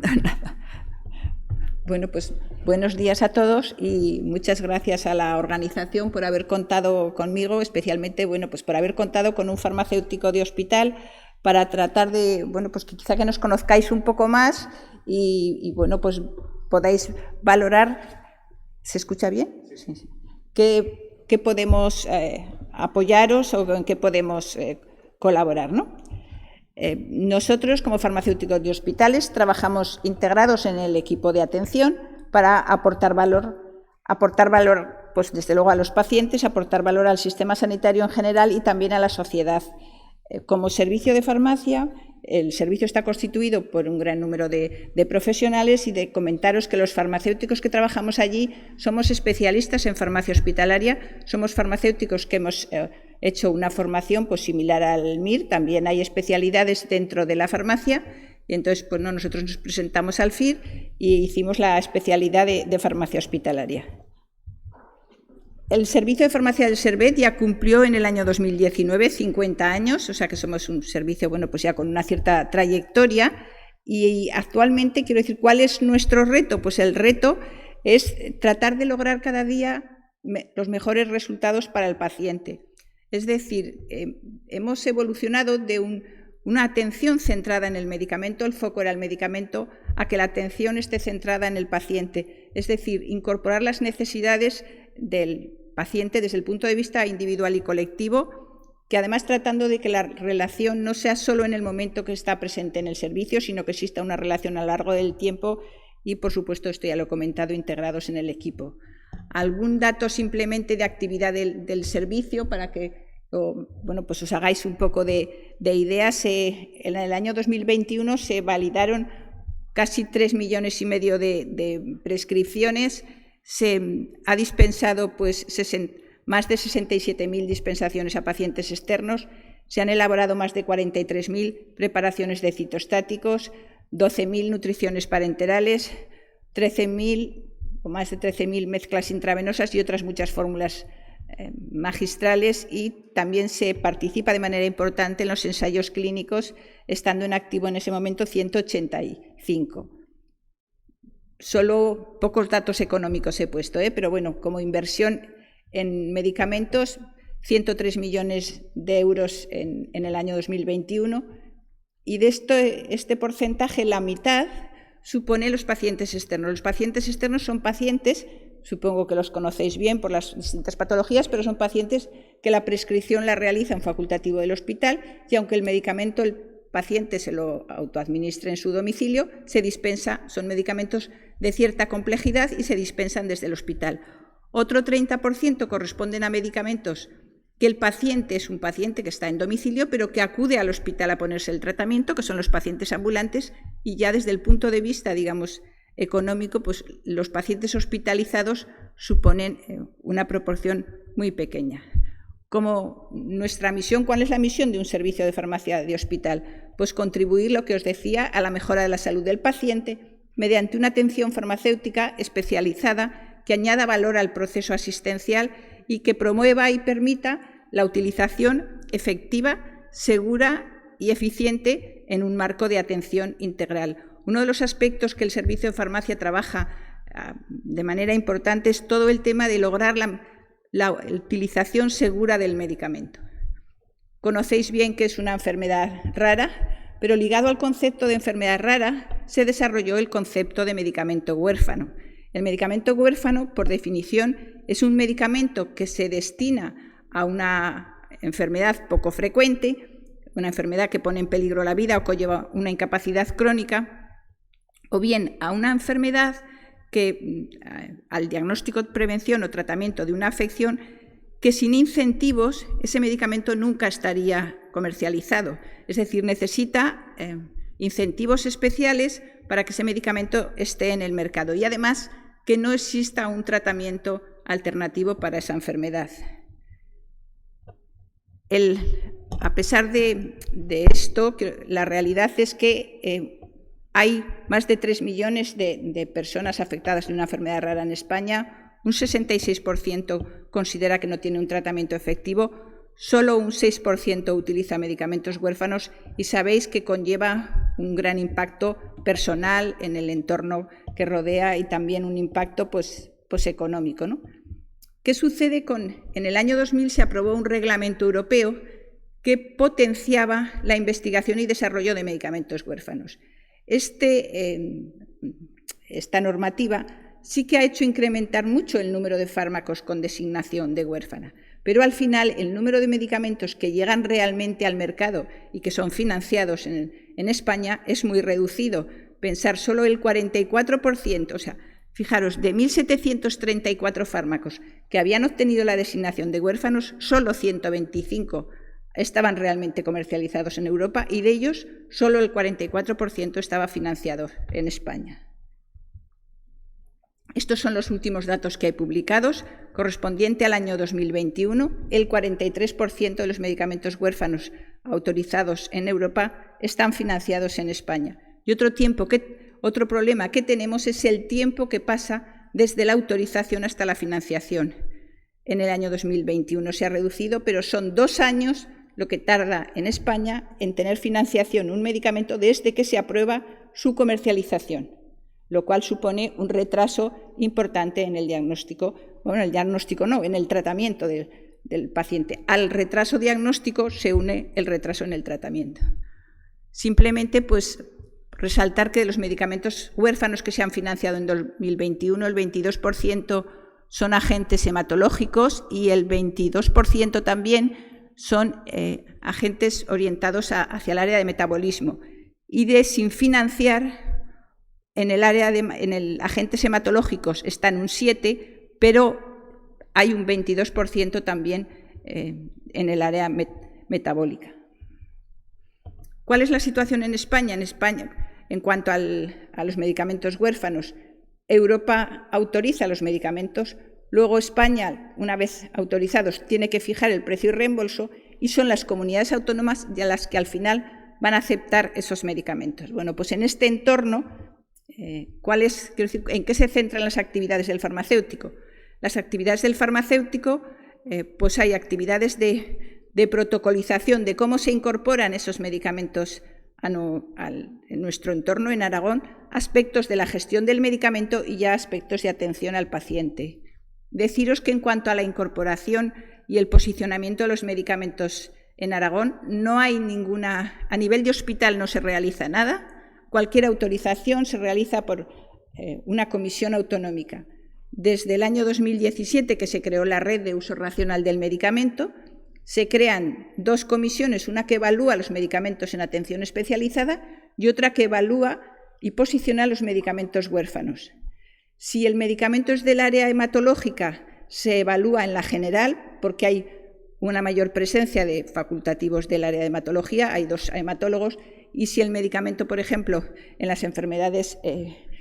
Nada. Bueno, pues buenos días a todos y muchas gracias a la organización por haber contado conmigo, especialmente, bueno, pues por haber contado con un farmacéutico de hospital para tratar de, bueno, pues quizá que nos conozcáis un poco más y bueno, pues podáis valorar. ¿Se escucha bien? Sí, sí. ¿Qué podemos apoyaros o en qué podemos colaborar, ¿no? Nosotros, como farmacéuticos de hospitales, trabajamos integrados en el equipo de atención para aportar valor, pues desde luego a los pacientes, aportar valor al sistema sanitario en general y también a la sociedad. Como servicio de farmacia, el servicio está constituido por un gran número de profesionales y de comentaros que los farmacéuticos que trabajamos allí somos especialistas en farmacia hospitalaria, somos farmacéuticos que hemos hecho una formación pues, similar al MIR, también hay especialidades dentro de la farmacia y entonces pues, no, nosotros nos presentamos al FIR y hicimos la especialidad de farmacia hospitalaria. El servicio de farmacia del Servet ya cumplió en el año 2019 50 años, o sea que somos un servicio bueno, pues ya con una cierta trayectoria y actualmente quiero decir, ¿cuál es nuestro reto? Pues el reto es tratar de lograr cada día los mejores resultados para el paciente. Es decir, hemos evolucionado de una atención centrada en el medicamento, el foco era el medicamento, a que la atención esté centrada en el paciente. Es decir, incorporar las necesidades del paciente desde el punto de vista individual y colectivo, que además tratando de que la relación no sea solo en el momento que está presente en el servicio, sino que exista una relación a lo largo del tiempo y, por supuesto, esto ya lo he comentado, integrados en el equipo. Algún dato simplemente de actividad del servicio para que bueno, pues os hagáis un poco de ideas. En el año 2021 se validaron casi 3,5 millones de prescripciones. Se ha dispensado pues, más de 67.000 dispensaciones a pacientes externos, se han elaborado más de 43.000 preparaciones de citostáticos, 12.000 nutriciones parenterales, 13.000 o más de 13.000 mezclas intravenosas y otras muchas fórmulas magistrales y también se participa de manera importante en los ensayos clínicos, estando en activo en ese momento 185. Solo pocos datos económicos he puesto, pero bueno, como inversión en medicamentos, 103 millones de euros en el año 2021 y de este porcentaje la mitad supone los pacientes externos. Los pacientes externos son pacientes, supongo que los conocéis bien por las distintas patologías, pero son pacientes que la prescripción la realiza un facultativo del hospital y aunque el medicamento el paciente se lo autoadministre en su domicilio, se dispensa, son medicamentos de cierta complejidad y se dispensan desde el hospital. Otro 30% corresponden a medicamentos que el paciente es un paciente que está en domicilio, pero que acude al hospital a ponerse el tratamiento, que son los pacientes ambulantes, y ya desde el punto de vista, digamos, económico, pues los pacientes hospitalizados suponen una proporción muy pequeña. Como nuestra misión, ¿cuál es la misión de un servicio de farmacia de hospital? Pues contribuir, lo que os decía, a la mejora de la salud del paciente mediante una atención farmacéutica especializada que añada valor al proceso asistencial y que promueva y permita la utilización efectiva, segura y eficiente en un marco de atención integral. Uno de los aspectos que el servicio de farmacia trabaja de manera importante es todo el tema de lograr la utilización segura del medicamento. Conocéis bien que es una enfermedad rara, pero ligado al concepto de enfermedad rara se desarrolló el concepto de medicamento huérfano. El medicamento huérfano, por definición, es un medicamento que se destina a una enfermedad poco frecuente, una enfermedad que pone en peligro la vida o que lleva una incapacidad crónica, o bien a una enfermedad que al diagnóstico, prevención o tratamiento de una afección que sin incentivos ese medicamento nunca estaría comercializado. Es decir, necesita incentivos especiales para que ese medicamento esté en el mercado y además que no exista un tratamiento alternativo para esa enfermedad. A pesar de esto, la realidad es que hay más de 3 millones de personas afectadas de una enfermedad rara en España, un 66% considera que no tiene un tratamiento efectivo, solo un 6% utiliza medicamentos huérfanos y sabéis que conlleva un gran impacto personal en el entorno que rodea y también un impacto pues económico, ¿no? ¿Qué sucede en el año 2000 se aprobó un reglamento europeo que potenciaba la investigación y desarrollo de medicamentos huérfanos? Esta normativa sí que ha hecho incrementar mucho el número de fármacos con designación de huérfana, pero al final el número de medicamentos que llegan realmente al mercado y que son financiados en España es muy reducido. Pensar solo el 44%, o sea, fijaros, de 1.734 fármacos que habían obtenido la designación de huérfanos, solo 125 estaban realmente comercializados en Europa y de ellos solo el 44% estaba financiado en España. Estos son los últimos datos que hay publicados. Correspondiente al año 2021, el 43% de los medicamentos huérfanos autorizados en Europa están financiados en España. Y otro problema que tenemos es el tiempo que pasa desde la autorización hasta la financiación. En el año 2021 se ha reducido, pero son 2 años lo que tarda en España en tener financiación un medicamento desde que se aprueba su comercialización, lo cual supone un retraso importante en el diagnóstico, en el tratamiento del paciente. Al retraso diagnóstico se une el retraso en el tratamiento. Simplemente, pues, resaltar que de los medicamentos huérfanos que se han financiado en 2021, el 22% son agentes hematológicos y el 22% también son agentes orientados hacia el área de metabolismo. Y sin financiar, en el agentes hematológicos están un 7%, pero hay un 22% también en el área metabólica. ¿Cuál es la situación en España? En España, en cuanto a los medicamentos huérfanos, Europa autoriza los medicamentos, luego España, una vez autorizados, tiene que fijar el precio y reembolso y son las comunidades autónomas las que al final van a aceptar esos medicamentos. Bueno, pues en este entorno, ¿en qué se centran las actividades del farmacéutico? Las actividades del farmacéutico, pues hay actividades de protocolización de cómo se incorporan esos medicamentos en nuestro entorno, en Aragón, aspectos de la gestión del medicamento y ya aspectos de atención al paciente. Deciros que en cuanto a la incorporación y el posicionamiento de los medicamentos en Aragón, no hay ninguna, a nivel de hospital no se realiza nada, cualquier autorización se realiza por una comisión autonómica. Desde el año 2017, que se creó la Red de Uso Racional del Medicamento, se crean 2 comisiones, una que evalúa los medicamentos en atención especializada y otra que evalúa y posiciona los medicamentos huérfanos. Si el medicamento es del área hematológica, se evalúa en la general, porque hay una mayor presencia de facultativos del área de hematología, hay 2 hematólogos, y si el medicamento, por ejemplo, en las enfermedades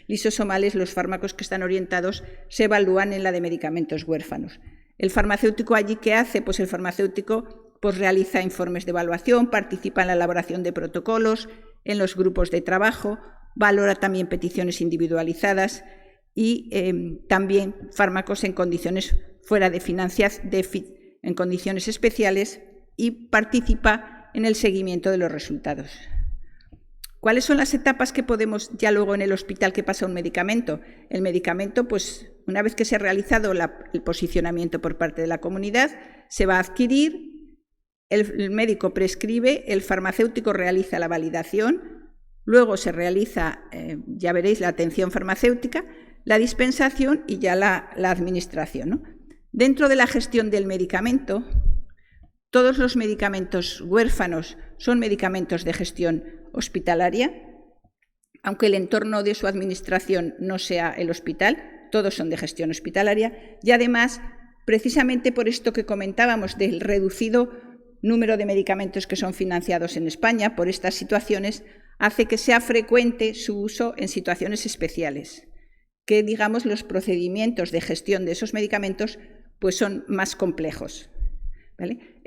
lisosomales, los fármacos que están orientados se evalúan en la de medicamentos huérfanos. ¿El farmacéutico allí qué hace? Pues el farmacéutico realiza informes de evaluación, participa en la elaboración de protocolos, en los grupos de trabajo, valora también peticiones individualizadas y también fármacos en condiciones fuera de financiación, en condiciones especiales, y participa en el seguimiento de los resultados. ¿Cuáles son las etapas que podemos ya luego en el hospital que pasa un medicamento? El medicamento, pues una vez que se ha realizado el posicionamiento por parte de la comunidad, se va a adquirir, el médico prescribe, el farmacéutico realiza la validación, luego se realiza, ya veréis, la atención farmacéutica, la dispensación y ya la administración, ¿no? Dentro de la gestión del medicamento, todos los medicamentos huérfanos son medicamentos de gestión hospitalaria, aunque el entorno de su administración no sea el hospital, todos son de gestión hospitalaria y además, precisamente por esto que comentábamos del reducido número de medicamentos que son financiados en España, por estas situaciones, hace que sea frecuente su uso en situaciones especiales, que digamos los procedimientos de gestión de esos medicamentos pues son más complejos, ¿vale?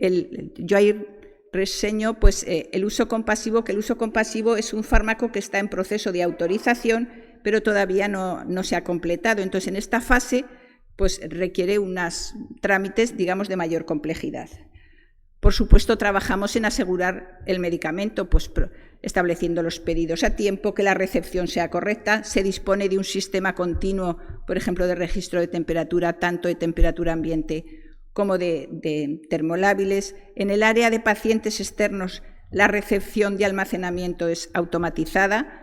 Yo ahí reseño pues, el uso compasivo, que el uso compasivo es un fármaco que está en proceso de autorización, pero todavía no se ha completado. Entonces, en esta fase pues, requiere unos trámites, digamos, de mayor complejidad. Por supuesto, trabajamos en asegurar el medicamento, pues estableciendo los pedidos a tiempo, que la recepción sea correcta. Se dispone de un sistema continuo, por ejemplo, de registro de temperatura, tanto de temperatura ambiente como de termolábiles. En el área de pacientes externos, la recepción y almacenamiento es automatizada.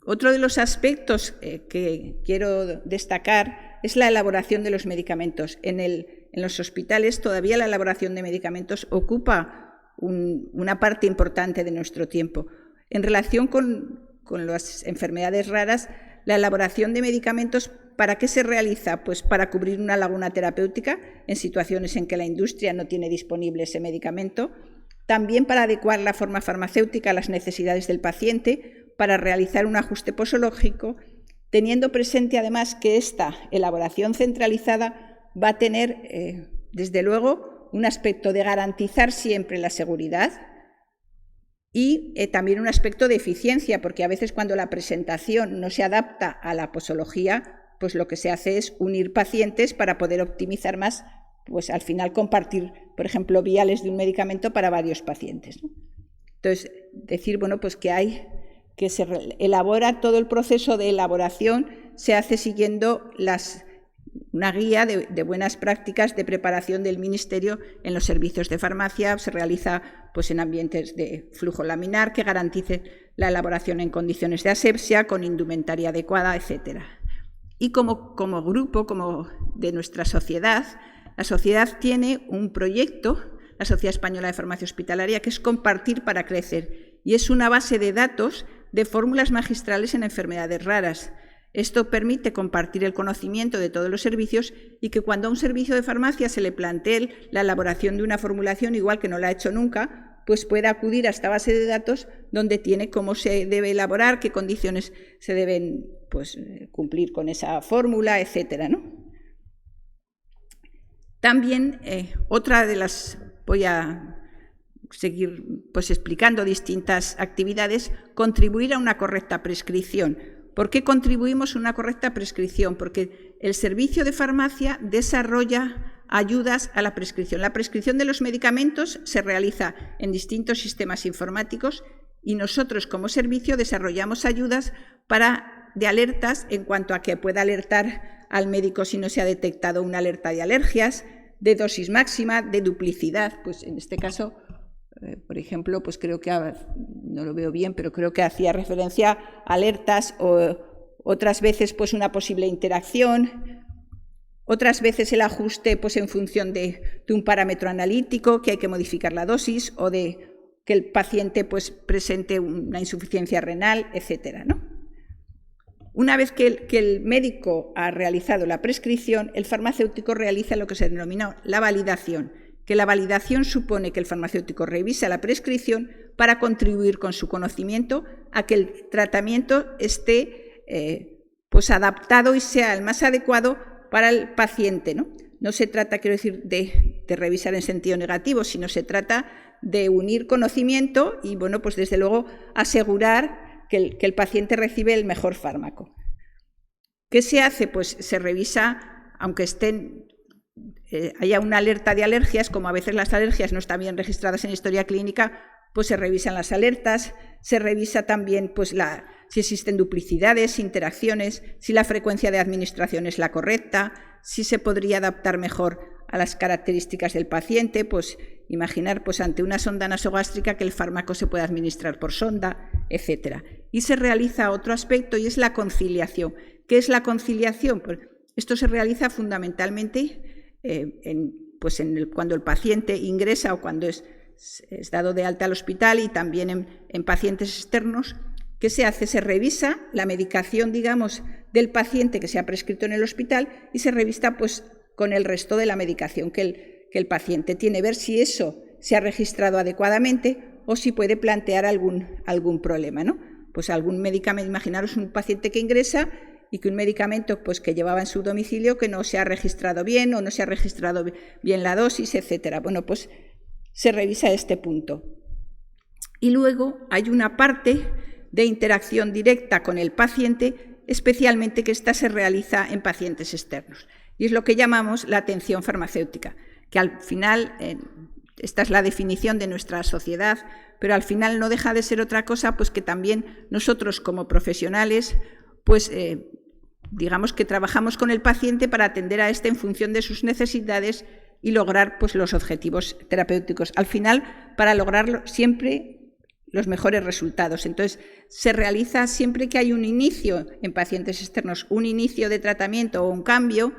Otro de los aspectos que quiero destacar es la elaboración de los medicamentos. En los hospitales todavía la elaboración de medicamentos ocupa una parte importante de nuestro tiempo. En relación con las enfermedades raras, la elaboración de medicamentos, ¿para qué se realiza? Pues para cubrir una laguna terapéutica en situaciones en que la industria no tiene disponible ese medicamento, también para adecuar la forma farmacéutica a las necesidades del paciente, para realizar un ajuste posológico, teniendo presente además que esta elaboración centralizada va a tener, desde luego, un aspecto de garantizar siempre la seguridad y también un aspecto de eficiencia, porque a veces cuando la presentación no se adapta a la posología, pues lo que se hace es unir pacientes para poder optimizar más, pues al final compartir, por ejemplo, viales de un medicamento para varios pacientes, ¿no? Entonces, decir, bueno, pues que se elabora todo el proceso de elaboración, se hace siguiendo una guía de buenas prácticas de preparación del Ministerio en los servicios de farmacia. Se realiza pues, en ambientes de flujo laminar que garantice la elaboración en condiciones de asepsia, con indumentaria adecuada, etc. Y como grupo, como de nuestra sociedad, la sociedad tiene un proyecto, la Sociedad Española de Farmacia Hospitalaria, que es Compartir para Crecer, y es una base de datos de fórmulas magistrales en enfermedades raras. Esto permite compartir el conocimiento de todos los servicios y que cuando a un servicio de farmacia se le plantee la elaboración de una formulación, igual que no la ha hecho nunca, pues pueda acudir a esta base de datos donde tiene cómo se debe elaborar, qué condiciones se deben pues, cumplir con esa fórmula, etcétera, ¿no? También otra de las, voy a seguir pues, explicando distintas actividades, contribuir a una correcta prescripción. ¿Por qué contribuimos a una correcta prescripción? Porque el servicio de farmacia desarrolla ayudas a la prescripción. La prescripción de los medicamentos se realiza en distintos sistemas informáticos y nosotros como servicio desarrollamos ayudas de alertas en cuanto a que pueda alertar al médico si no se ha detectado una alerta de alergias, de dosis máxima, de duplicidad. Pues en este caso, por ejemplo, pues creo que, no lo veo bien, pero creo que hacía referencia a alertas o otras veces pues una posible interacción, otras veces el ajuste pues en función de un parámetro analítico, que hay que modificar la dosis, o de que el paciente pues presente una insuficiencia renal, etcétera, ¿no? Una vez que el médico ha realizado la prescripción, el farmacéutico realiza lo que se denomina la validación, que la validación supone que el farmacéutico revisa la prescripción para contribuir con su conocimiento a que el tratamiento esté pues adaptado y sea el más adecuado para el paciente, ¿no? No se trata, quiero decir, de revisar en sentido negativo, sino se trata de unir conocimiento y, bueno, pues desde luego asegurar que el paciente recibe el mejor fármaco. ¿Qué se hace? Pues se revisa, aunque haya una alerta de alergias, como a veces las alergias no están bien registradas en historia clínica, pues se revisan las alertas, se revisa también pues, si existen duplicidades, interacciones, si la frecuencia de administración es la correcta, si se podría adaptar mejor a las características del paciente, pues imaginar pues, ante una sonda nasogástrica que el fármaco se pueda administrar por sonda, etc. Y se realiza otro aspecto y es la conciliación. ¿Qué es la conciliación? Pues esto se realiza fundamentalmente cuando el paciente ingresa o cuando es dado de alta al hospital y también en pacientes externos. ¿Qué se hace? Se revisa la medicación, digamos, del paciente que se ha prescrito en el hospital y se revisa pues, con el resto de la medicación que el paciente tiene, ver si eso se ha registrado adecuadamente o si puede plantear algún problema, ¿no? Pues algún medicamento, imaginaros un paciente que ingresa y que un medicamento pues, que llevaba en su domicilio que no se ha registrado bien o no se ha registrado bien la dosis, etcétera. Bueno, pues se revisa este punto. Y luego hay una parte de interacción directa con el paciente, especialmente que ésta se realiza en pacientes externos. Y es lo que llamamos la atención farmacéutica, que al final, esta es la definición de nuestra sociedad, pero al final no deja de ser otra cosa, pues que también nosotros como profesionales, pues digamos que trabajamos con el paciente para atender a este en función de sus necesidades y lograr pues los objetivos terapéuticos. Al final, para lograrlo siempre los mejores resultados. Entonces, se realiza siempre que hay un inicio en pacientes externos, un inicio de tratamiento o un cambio,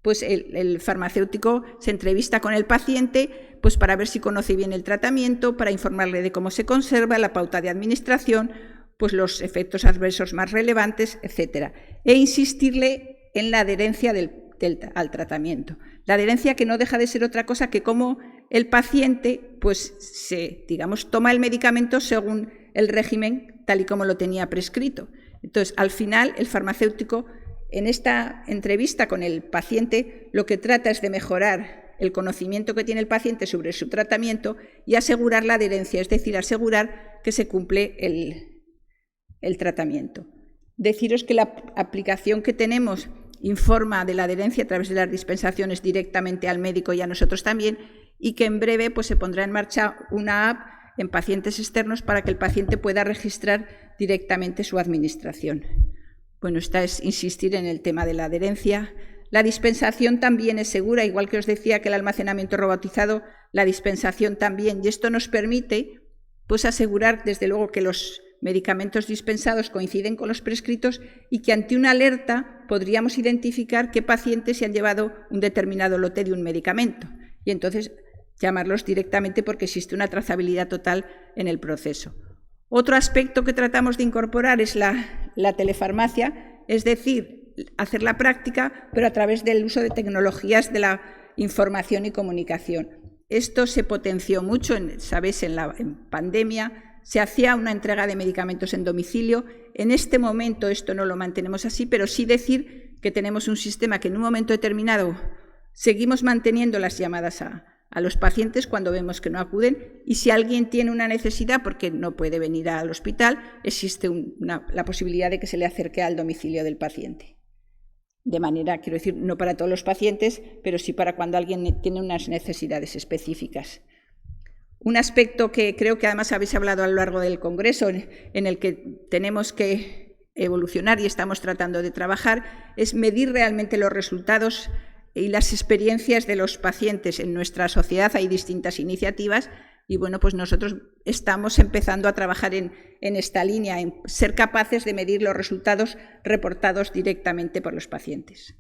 pues el farmacéutico se entrevista con el paciente pues para ver si conoce bien el tratamiento, para informarle de cómo se conserva, la pauta de administración, pues los efectos adversos más relevantes, etcétera, e insistirle en la adherencia al tratamiento. La adherencia que no deja de ser otra cosa que cómo el paciente pues toma el medicamento según el régimen tal y como lo tenía prescrito. Entonces, al final, el farmacéutico en esta entrevista con el paciente lo que trata es de mejorar el conocimiento que tiene el paciente sobre su tratamiento y asegurar la adherencia, es decir, asegurar que se cumple el tratamiento. Deciros que la aplicación que tenemos informa de la adherencia a través de las dispensaciones directamente al médico y a nosotros también, y que en breve pues, se pondrá en marcha una app en pacientes externos para que el paciente pueda registrar directamente su administración. Bueno, esta es insistir en el tema de la adherencia. La dispensación también es segura, igual que os decía que el almacenamiento robotizado, la dispensación también, y esto nos permite pues, asegurar desde luego que los medicamentos dispensados coinciden con los prescritos y que ante una alerta podríamos identificar qué pacientes se han llevado un determinado lote de un medicamento y entonces llamarlos directamente porque existe una trazabilidad total en el proceso. Otro aspecto que tratamos de incorporar es la telefarmacia, es decir, hacer la práctica, pero a través del uso de tecnologías de la información y comunicación. Esto se potenció mucho, sabéis, en pandemia. Se hacía una entrega de medicamentos en domicilio. En este momento esto no lo mantenemos así, pero sí decir que tenemos un sistema que en un momento determinado seguimos manteniendo las llamadas a los pacientes cuando vemos que no acuden y si alguien tiene una necesidad porque no puede venir al hospital, existe la posibilidad de que se le acerque al domicilio del paciente. De manera, quiero decir, no para todos los pacientes, pero sí para cuando alguien tiene unas necesidades específicas. Un aspecto que creo que además habéis hablado a lo largo del Congreso, en el que tenemos que evolucionar y estamos tratando de trabajar, es medir realmente los resultados y las experiencias de los pacientes. En nuestra sociedad hay distintas iniciativas y bueno, pues nosotros estamos empezando a trabajar en esta línea, en ser capaces de medir los resultados reportados directamente por los pacientes.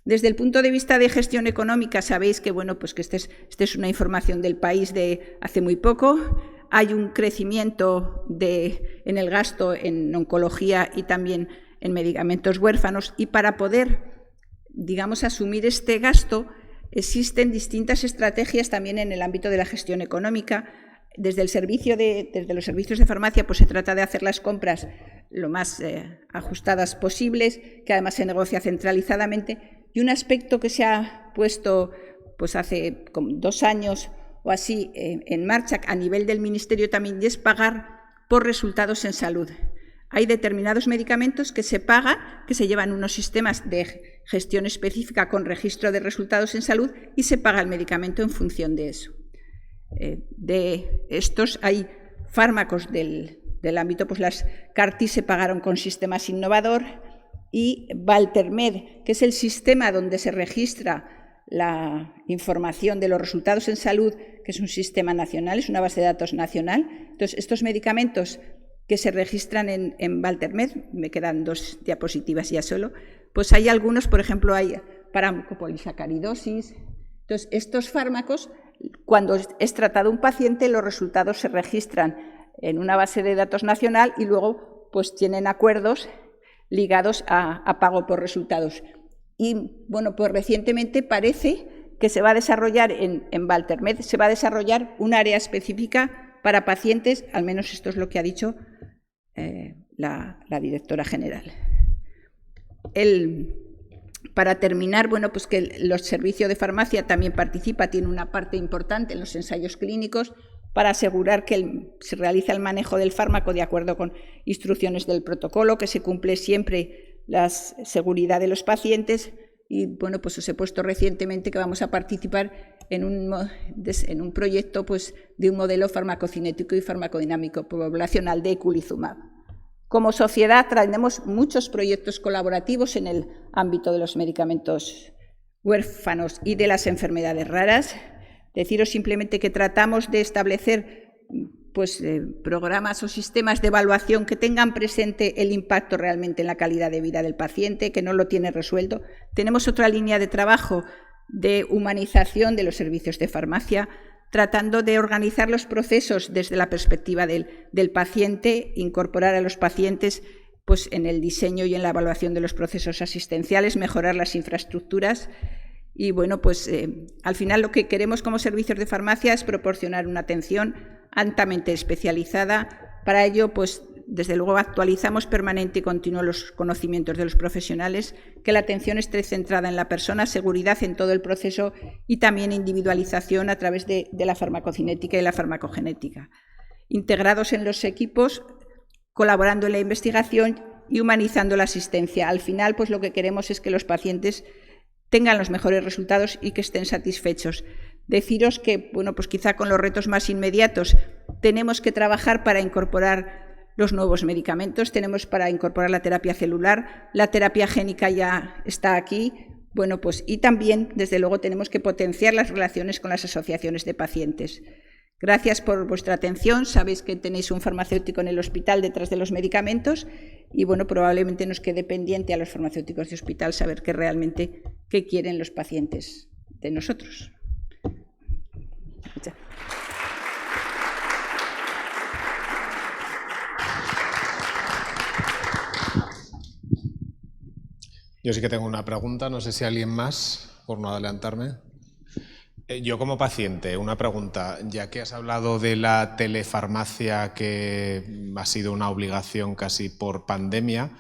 Desde el punto de vista de gestión económica, sabéis que, bueno, pues que esta es una información del país de hace muy poco. Hay un crecimiento en el gasto en oncología y también en medicamentos huérfanos y para poder, digamos, asumir este gasto existen distintas estrategias también en el ámbito de la gestión económica. Desde los servicios de farmacia pues se trata de hacer las compras lo más ajustadas posibles, que además se negocia centralizadamente. Y un aspecto que se ha puesto pues hace como 2 años o así en marcha a nivel del Ministerio también, y es pagar por resultados en salud. Hay determinados medicamentos que se paga, que se llevan unos sistemas de gestión específica con registro de resultados en salud y se paga el medicamento en función de eso. De estos hay fármacos del ámbito, pues las CAR-T se pagaron con sistemas innovador y Valtermed, que es el sistema donde se registra la información de los resultados en salud, que es un sistema nacional, es una base de datos nacional. Entonces, estos medicamentos que se registran en Valtermed, me quedan 2 diapositivas ya solo, pues hay algunos, por ejemplo, hay para mucopolisacaridosis. Entonces, estos fármacos, cuando es tratado un paciente, los resultados se registran en una base de datos nacional y luego pues tienen acuerdos ligados a pago por resultados. Y bueno, pues recientemente parece que se va a desarrollar en Valtermed, se va a desarrollar un área específica para pacientes, al menos esto es lo que ha dicho la directora general. Para terminar, bueno, pues que los servicios de farmacia también participa, tiene una parte importante en los ensayos clínicos para asegurar que se realiza el manejo del fármaco de acuerdo con instrucciones del protocolo, que se cumple siempre la seguridad de los pacientes y, bueno, pues os he puesto recientemente que vamos a participar en un proyecto pues, de un modelo farmacocinético y farmacodinámico poblacional de eculizumab. Como sociedad tenemos muchos proyectos colaborativos en el ámbito de los medicamentos huérfanos y de las enfermedades raras. Deciros simplemente que tratamos de establecer pues, programas o sistemas de evaluación que tengan presente el impacto realmente en la calidad de vida del paciente, que no lo tiene resuelto. Tenemos otra línea de trabajo de humanización de los servicios de farmacia, tratando de organizar los procesos desde la perspectiva del paciente, incorporar a los pacientes pues, en el diseño y en la evaluación de los procesos asistenciales, mejorar las infraestructuras. Y bueno, pues al final lo que queremos como servicios de farmacia es proporcionar una atención altamente especializada. Para ello, pues desde luego actualizamos permanente y continuo los conocimientos de los profesionales, que la atención esté centrada en la persona, seguridad en todo el proceso y también individualización a través de la farmacocinética y la farmacogenética. Integrados en los equipos, colaborando en la investigación y humanizando la asistencia. Al final, pues lo que queremos es que los pacientes tengan los mejores resultados y que estén satisfechos. Deciros que, bueno, pues quizá con los retos más inmediatos tenemos que trabajar para incorporar los nuevos medicamentos, tenemos para incorporar la terapia celular, la terapia génica ya está aquí, bueno, pues y también, desde luego, tenemos que potenciar las relaciones con las asociaciones de pacientes. Gracias por vuestra atención. Sabéis que tenéis un farmacéutico en el hospital detrás de los medicamentos y, bueno, probablemente nos quede pendiente a los farmacéuticos de hospital saber qué quieren los pacientes de nosotros. Muchas. Yo sí que tengo una pregunta, no sé si alguien más, por no adelantarme. Yo como paciente, una pregunta, ya que has hablado de la telefarmacia que ha sido una obligación casi por pandemia,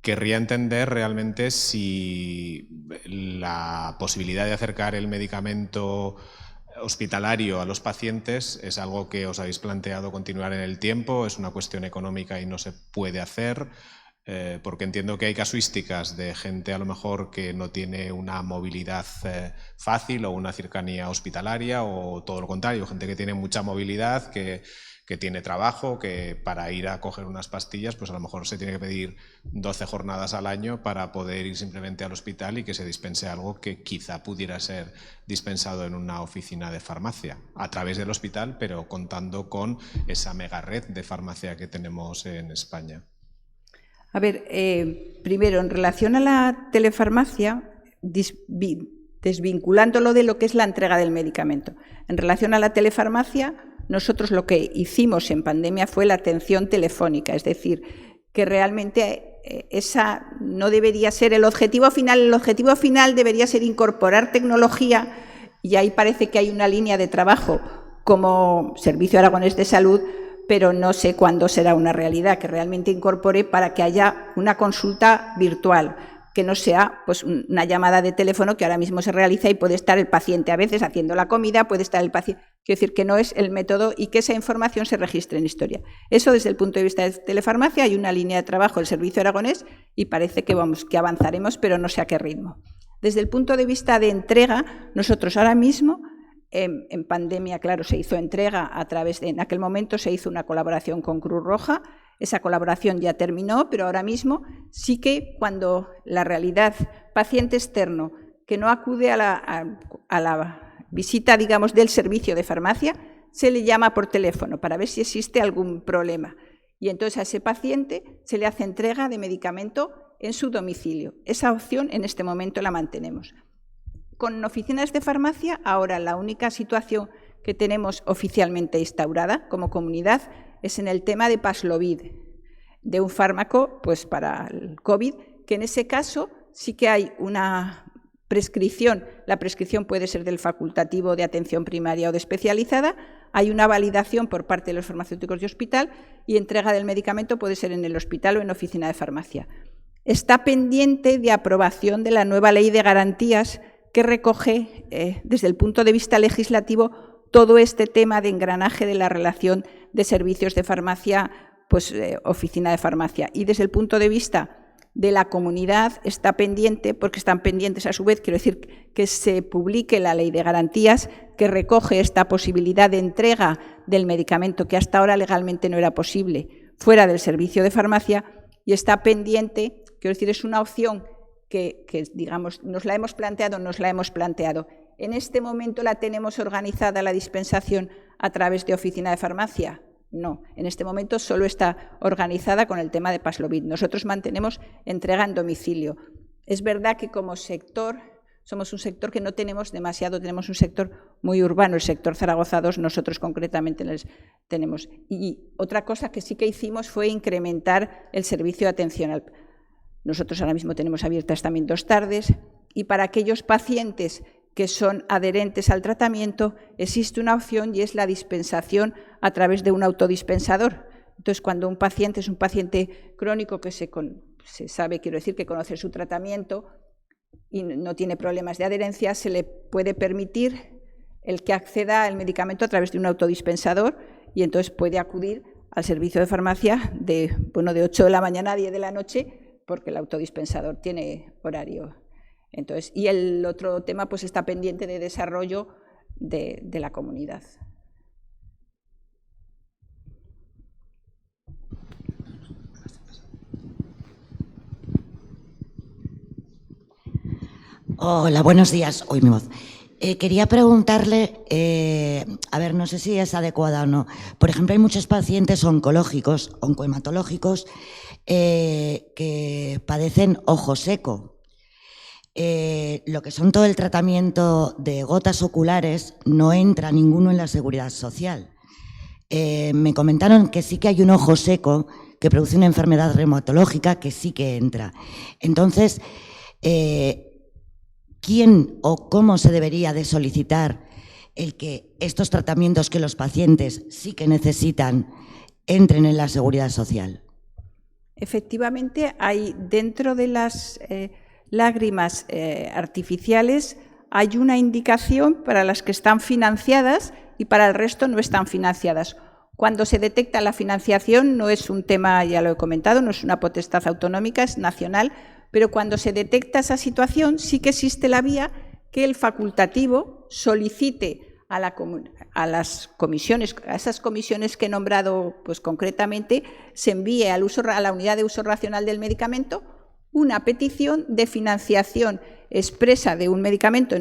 querría entender realmente si la posibilidad de acercar el medicamento hospitalario a los pacientes es algo que os habéis planteado continuar en el tiempo, es una cuestión económica y no se puede hacer. Porque entiendo que hay casuísticas de gente a lo mejor que no tiene una movilidad fácil o una cercanía hospitalaria o todo lo contrario, gente que tiene mucha movilidad, que tiene trabajo, que para ir a coger unas pastillas pues a lo mejor se tiene que pedir 12 jornadas al año para poder ir simplemente al hospital y que se dispense algo que quizá pudiera ser dispensado en una oficina de farmacia a través del hospital, pero contando con esa mega red de farmacia que tenemos en España. A ver, primero, en relación a la telefarmacia, desvinculándolo de lo que es la entrega del medicamento. En relación a la telefarmacia, nosotros lo que hicimos en pandemia fue la atención telefónica, es decir, que realmente esa no debería ser el objetivo final. El objetivo final debería ser incorporar tecnología, y ahí parece que hay una línea de trabajo como Servicio Aragonés de Salud, pero no sé cuándo será una realidad, que realmente incorpore para que haya una consulta virtual, que no sea pues, una llamada de teléfono que ahora mismo se realiza y puede estar el paciente a veces haciendo la comida, puede estar el paciente. Quiero decir que no es el método y que esa información se registre en historia. Eso desde el punto de vista de telefarmacia, hay una línea de trabajo del Servicio Aragonés y parece que avanzaremos, pero no sé a qué ritmo. Desde el punto de vista de entrega, nosotros ahora mismo, en pandemia, claro, se hizo entrega a través de, en aquel momento se hizo una colaboración con Cruz Roja, esa colaboración ya terminó, pero ahora mismo sí que cuando la realidad paciente externo que no acude a la visita, digamos, del servicio de farmacia, se le llama por teléfono para ver si existe algún problema. Y entonces a ese paciente se le hace entrega de medicamento en su domicilio. Esa opción en este momento la mantenemos. Con oficinas de farmacia, ahora la única situación que tenemos oficialmente instaurada como comunidad es en el tema de Paxlovid, de un fármaco pues, para el COVID, que en ese caso sí que hay una prescripción. La prescripción puede ser del facultativo de atención primaria o de especializada, hay una validación por parte de los farmacéuticos de hospital y entrega del medicamento puede ser en el hospital o en oficina de farmacia. Está pendiente de aprobación de la nueva ley de garantías que recoge, desde el punto de vista legislativo, todo este tema de engranaje de la relación de servicios de farmacia, pues oficina de farmacia. Y desde el punto de vista de la comunidad está pendiente, porque están pendientes a su vez, quiero decir, que se publique la Ley de Garantías que recoge esta posibilidad de entrega del medicamento que hasta ahora legalmente no era posible fuera del servicio de farmacia, y está pendiente, quiero decir, es una opción que digamos, nos la hemos planteado. En este momento la tenemos organizada la dispensación a través de oficina de farmacia. No, en este momento solo está organizada con el tema de Paxlovid. Nosotros mantenemos entrega en domicilio. Es verdad que como sector somos un sector que no tenemos demasiado, tenemos un sector muy urbano, el sector Zaragoza 2, nosotros concretamente tenemos. Y otra cosa que sí que hicimos fue incrementar el servicio de atención. Nosotros ahora mismo tenemos abiertas también 2 tardes, y para aquellos pacientes que son adherentes al tratamiento, existe una opción y es la dispensación a través de un autodispensador. Entonces, cuando un paciente es un paciente crónico que se sabe, quiero decir, que conoce su tratamiento y no tiene problemas de adherencia, se le puede permitir el que acceda al medicamento a través de un autodispensador, y entonces puede acudir al servicio de farmacia de 8 de la mañana a 10 de la noche, porque el autodispensador tiene horario. Entonces, y el otro tema pues está pendiente de desarrollo de la comunidad. Hola, buenos días. Uy, mi voz. Quería preguntarle, a ver, no sé si es adecuada o no. Por ejemplo, hay muchos pacientes oncológicos, oncohematológicos, que padecen ojo seco. Lo que son todo el tratamiento de gotas oculares no entra ninguno en la seguridad social. Me comentaron que sí que hay un ojo seco que produce una enfermedad reumatológica que sí que entra. Entonces, ¿quién o cómo se debería de solicitar el que estos tratamientos que los pacientes sí que necesitan entren en la seguridad social? Efectivamente, hay dentro de las lágrimas artificiales hay una indicación para las que están financiadas y para el resto no están financiadas. Cuando se detecta la financiación no es un tema, ya lo he comentado, no es una potestad autonómica, es nacional, pero cuando se detecta esa situación sí que existe la vía que el facultativo solicite a las comisiones, a esas comisiones que he nombrado pues, concretamente, se envíe a la unidad de uso racional del medicamento una petición de financiación expresa de un medicamento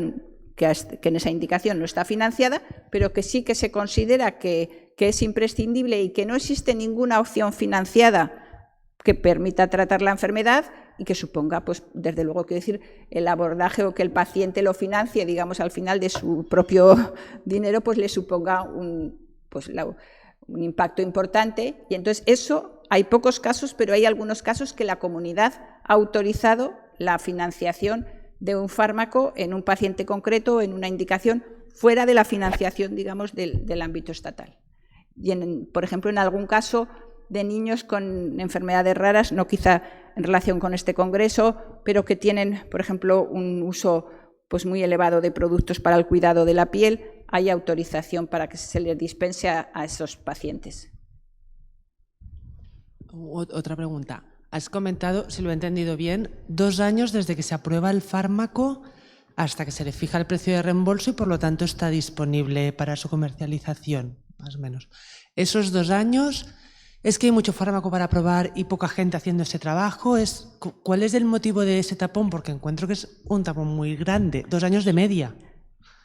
que en esa indicación no está financiada, pero que sí que se considera que es imprescindible y que no existe ninguna opción financiada que permita tratar la enfermedad y que suponga, pues, desde luego, quiero decir, el abordaje o que el paciente lo financie, digamos, al final de su propio dinero, pues le suponga un impacto importante. Y entonces eso, hay pocos casos, pero hay algunos casos que la comunidad ha autorizado la financiación de un fármaco en un paciente concreto, en una indicación, fuera de la financiación, digamos, del ámbito estatal. Y, por ejemplo, en algún caso de niños con enfermedades raras, no quizá en relación con este congreso, pero que tienen, por ejemplo, un uso pues, muy elevado de productos para el cuidado de la piel, hay autorización para que se les dispense a esos pacientes. Otra pregunta. Has comentado, si lo he entendido bien, 2 años desde que se aprueba el fármaco hasta que se le fija el precio de reembolso y por lo tanto está disponible para su comercialización, más o menos. Esos 2 años, ¿es que hay mucho fármaco para probar y poca gente haciendo ese trabajo? ¿Cuál es el motivo de ese tapón? Porque encuentro que es un tapón muy grande, 2 años de media.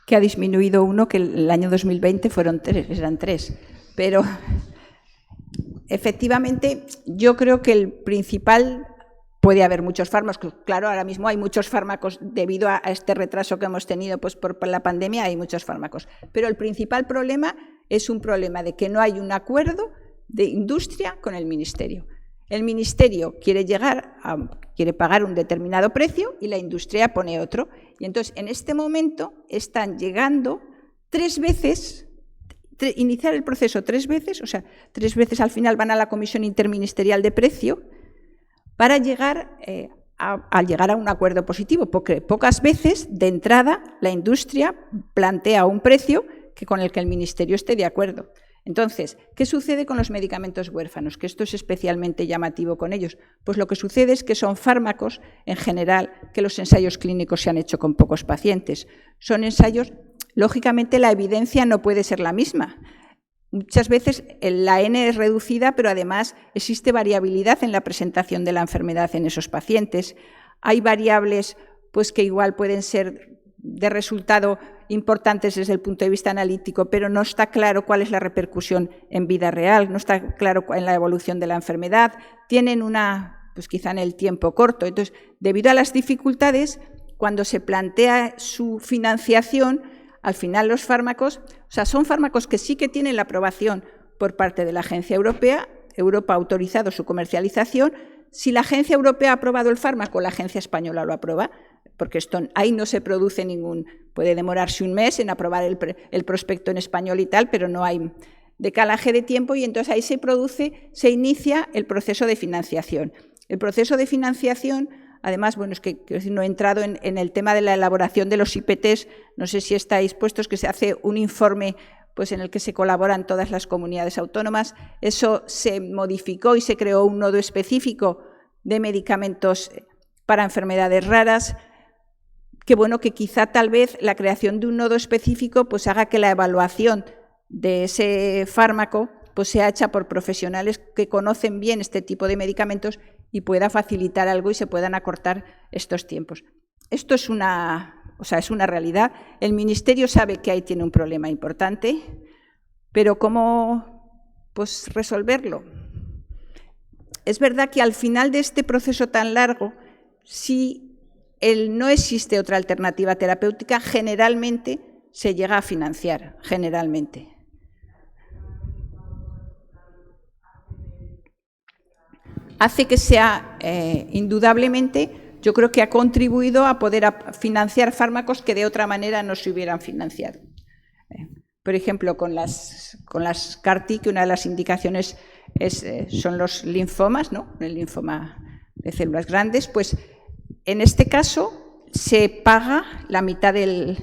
Que ha disminuido uno, que el año 2020 eran 3, pero efectivamente yo creo que el principal, puede haber muchos fármacos, claro, ahora mismo hay muchos fármacos debido a este retraso que hemos tenido pues, por la pandemia, hay muchos fármacos, pero el principal problema es un problema de que no hay un acuerdo de industria con el Ministerio. El Ministerio quiere pagar un determinado precio y la industria pone otro. Y entonces, en este momento, están llegando 3 veces, iniciar el proceso 3 veces, o sea, 3 veces al final van a la Comisión Interministerial de Precio para llegar a un acuerdo positivo, porque pocas veces, de entrada, la industria plantea un precio con el que el Ministerio esté de acuerdo. Entonces, ¿qué sucede con los medicamentos huérfanos? Que esto es especialmente llamativo con ellos. Pues lo que sucede es que son fármacos, en general, que los ensayos clínicos se han hecho con pocos pacientes. Son ensayos, lógicamente la evidencia no puede ser la misma. Muchas veces la N es reducida, pero además existe variabilidad en la presentación de la enfermedad en esos pacientes. Hay variables pues, que igual pueden ser de resultado importantes desde el punto de vista analítico, pero no está claro cuál es la repercusión en vida real, no está claro en la evolución de la enfermedad, tienen pues quizá en el tiempo corto. Entonces, debido a las dificultades, cuando se plantea su financiación, al final los fármacos, o sea, son fármacos que sí que tienen la aprobación por parte de la Agencia Europea, Europa ha autorizado su comercialización. Si la Agencia Europea ha aprobado el fármaco, la Agencia Española lo aprueba, porque ahí no se produce puede demorarse un mes en aprobar el prospecto en español y tal, pero no hay decalaje de tiempo y entonces ahí se inicia el proceso de financiación. El proceso de financiación, además, bueno, es que no he entrado en el tema de la elaboración de los IPTs, no sé si estáis puestos, que se hace un informe pues en el que se colaboran todas las comunidades autónomas. Eso se modificó y se creó un nodo específico de medicamentos para enfermedades raras, que bueno, que quizá tal vez la creación de un nodo específico pues haga que la evaluación de ese fármaco pues sea hecha por profesionales que conocen bien este tipo de medicamentos y pueda facilitar algo y se puedan acortar estos tiempos. Esto es una realidad. El Ministerio sabe que ahí tiene un problema importante, pero ¿cómo pues, resolverlo? Es verdad que al final de este proceso tan largo, si no existe otra alternativa terapéutica, generalmente se llega a financiar, generalmente. Hace que sea, indudablemente, yo creo que ha contribuido a poder financiar fármacos que de otra manera no se hubieran financiado. Por ejemplo, con las CAR-T, que una de las indicaciones son los linfomas, ¿no? El linfoma de células grandes, pues en este caso se paga la mitad de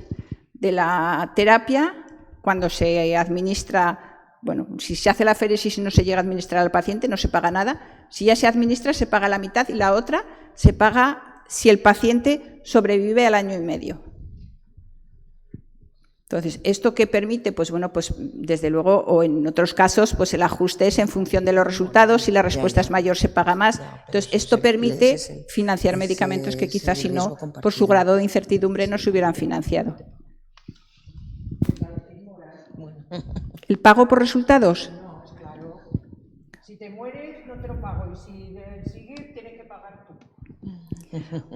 la terapia cuando se administra, bueno, si se hace la féresis y no se llega a administrar al paciente no se paga nada, si ya se administra se paga la mitad y la otra se paga si el paciente sobrevive al año y medio. Entonces, ¿esto qué permite? Pues bueno, pues desde luego, o en otros casos, pues el ajuste es en función de los resultados, si la respuesta es mayor se paga más. Entonces, esto permite financiar medicamentos que quizás si no, por su grado de incertidumbre, no se hubieran financiado. ¿El pago por resultados? No, claro. Si te mueres, no te lo pago, y si sigues, tienes que pagar tú.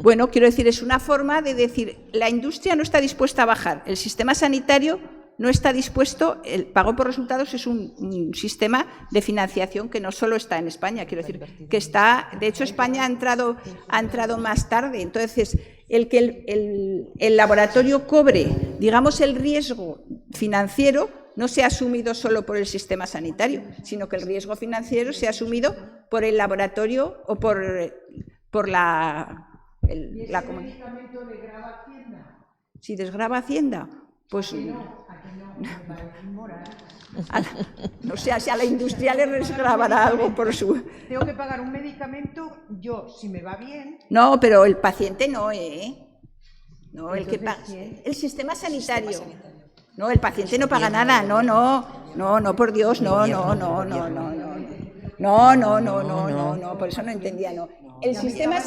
Bueno, quiero decir, es una forma de decir, la industria no está dispuesta a bajar, el sistema sanitario no está dispuesto, el pago por resultados es un sistema de financiación que no solo está en España, quiero decir, que está, de hecho España ha entrado más tarde, entonces el que el laboratorio cobre, digamos, el riesgo financiero no se ha asumido solo por el sistema sanitario, sino que el riesgo financiero se ha asumido por el laboratorio o por la comunidad. ¿Medicamento desgrava Hacienda? Si desgrava Hacienda, pues no sé si a la industria le desgravará algo por su... Tengo que pagar un medicamento, yo, si me va bien... No, pero el paciente no, No, el que paga... El sistema sanitario. No, el paciente no paga nada, no, por Dios, no, por eso no entendía, no. El sistema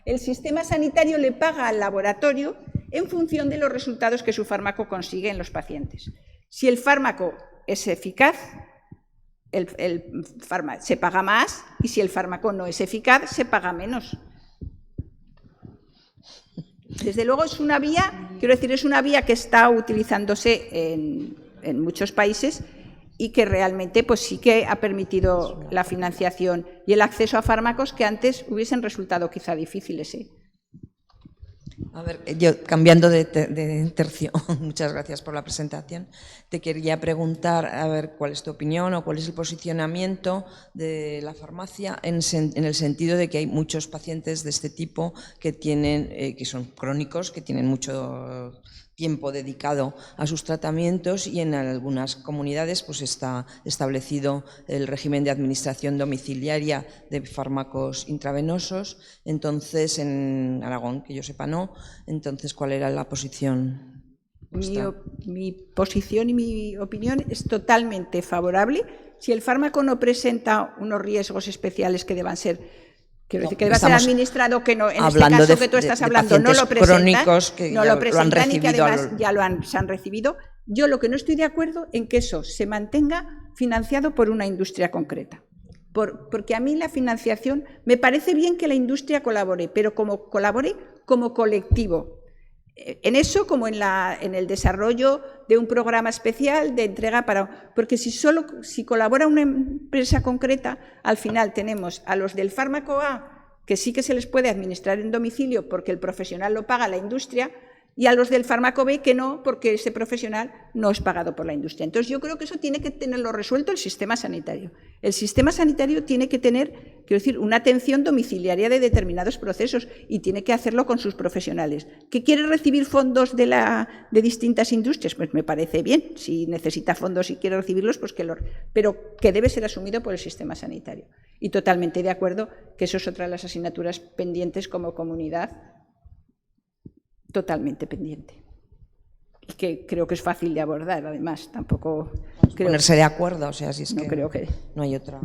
el sistema sanitario le paga al laboratorio en función de los resultados que su fármaco consigue en los pacientes. Si el fármaco es eficaz, el fármaco se paga más, y si el fármaco no es eficaz, se paga menos. Desde luego es una vía, quiero decir, es una vía que está utilizándose en muchos países y que realmente pues sí que ha permitido la financiación y el acceso a fármacos que antes hubiesen resultado quizá difíciles. A ver, yo cambiando de tercio, muchas gracias por la presentación. Te quería preguntar, a ver, cuál es tu opinión o cuál es el posicionamiento de la farmacia en el sentido de que hay muchos pacientes de este tipo que son crónicos, que tienen mucho tiempo dedicado a sus tratamientos y en algunas comunidades pues está establecido el régimen de administración domiciliaria de fármacos intravenosos. Entonces, en Aragón, que yo sepa, no. Entonces, ¿cuál era la posición? Mi posición y mi opinión es totalmente favorable. Si el fármaco no presenta unos riesgos especiales que deban ser... Quiero decir, que deba ser administrado, que no, en este caso que tú estás hablando no lo presentan, no lo presentan y que además ya se han recibido. Yo lo que no estoy de acuerdo en que eso se mantenga financiado por una industria concreta. Porque a mí la financiación, me parece bien que la industria colabore, pero colabore como colectivo. En eso, como en el desarrollo de un programa especial de entrega porque si colabora una empresa concreta, al final tenemos a los del fármaco A, que sí que se les puede administrar en domicilio porque el profesional lo paga la industria, y a los del fármaco B que no, porque ese profesional no es pagado por la industria. Entonces, yo creo que eso tiene que tenerlo resuelto el sistema sanitario. El sistema sanitario tiene que tener, quiero decir, una atención domiciliaria de determinados procesos y tiene que hacerlo con sus profesionales. ¿Que quiere recibir fondos de distintas industrias? Pues me parece bien. Si necesita fondos y quiere recibirlos, pues pero que debe ser asumido por el sistema sanitario. Y totalmente de acuerdo que eso es otra de las asignaturas pendientes como comunidad, totalmente pendiente. Y que creo que es fácil de abordar, además, tampoco... Ponerse de acuerdo, o sea, si es no que creo que... no hay otra...